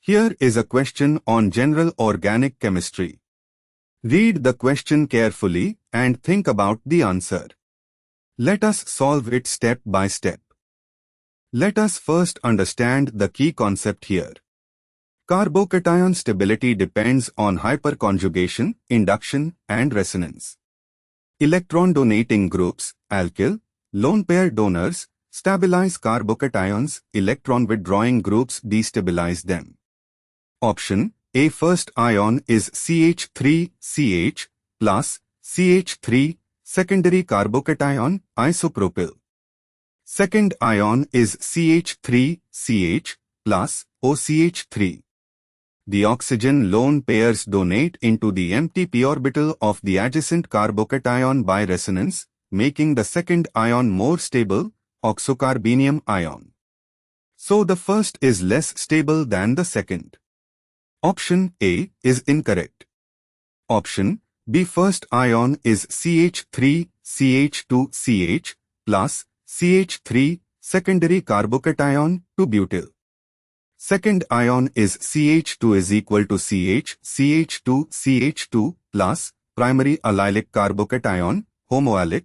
Here is a question on general organic chemistry. Read the question carefully and think about the answer. Let us solve it step by step. Let us first understand the key concept here. Carbocation stability depends on hyperconjugation, induction, and resonance. Electron-donating groups, alkyl, lone pair donors, stabilize carbocations, electron-withdrawing groups destabilize them. Option A. First ion is CH3CH plus CH3, secondary carbocation, isopropyl. Second ion is CH3CH plus OCH3. The oxygen lone pairs donate into the empty p orbital of the adjacent carbocation by resonance, making the second ion more stable, oxocarbenium ion. So the first is less stable than the second. Option A is incorrect. Option B. First ion is CH3CH2CH plus CH3, secondary carbocation, to butyl. Second ion is CH2 is equal to CH, CH2, CH2 plus primary allylic carbocation, homoallyl.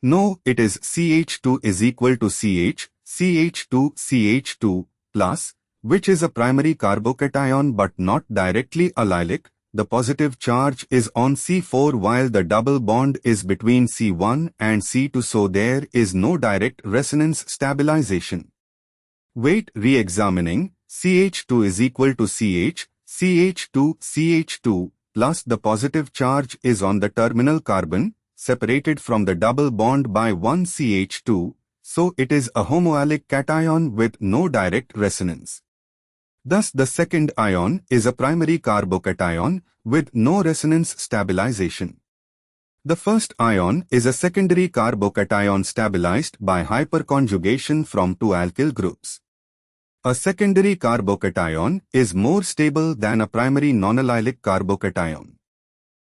No, it is CH2 is equal to CH, CH2, CH2 plus, which is a primary carbocation but not directly allylic. The positive charge is on C4 while the double bond is between C1 and C2, so there is no direct resonance stabilization. Wait, re-examining, CH2 is equal to CH, CH2, CH2 plus the positive charge is on the terminal carbon, separated from the double bond by one CH2, so it is a homoallyl cation with no direct resonance. Thus the second ion is a primary carbocation with no resonance stabilization. The first ion is a secondary carbocation stabilized by hyperconjugation from two alkyl groups. A secondary carbocation is more stable than a primary nonallylic carbocation.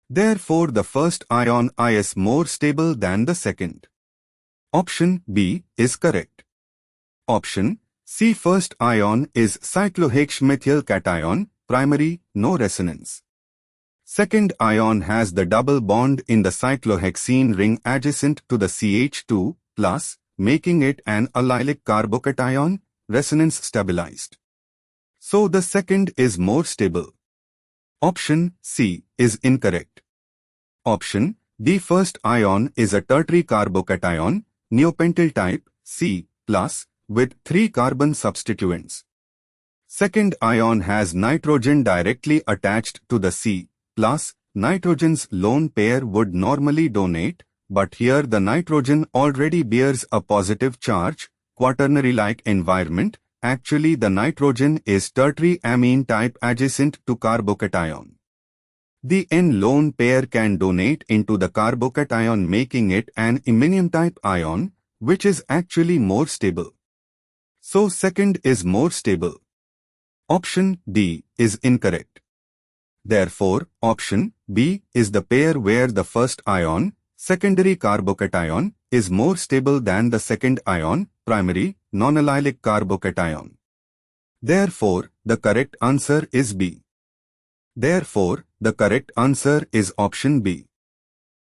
Therefore, the first ion is more stable than the second. Option B is correct. Option C. First ion is cyclohexmethyl cation, primary, no resonance. Second ion has the double bond in the cyclohexene ring adjacent to the CH2 plus, making it an allylic carbocation, resonance stabilized. So the second is more stable. Option C is incorrect. Option D. First ion is a tertiary carbocation, neopentyl type, C plus, with 3 carbon substituents. Second ion has nitrogen directly attached to the C plus. Nitrogen's lone pair would normally donate, but here the nitrogen already bears a positive charge, quaternary-like environment. Actually the nitrogen is tertiary amine type adjacent to carbocation. The N lone pair can donate into the carbocation, making it an iminium type ion, which is actually more stable. So second is more stable. Option D is incorrect. Therefore, option B is the pair where the first ion, secondary carbocation, is more stable than the second ion, primary, nonallylic carbocation. Therefore, the correct answer is B. Therefore, the correct answer is option B.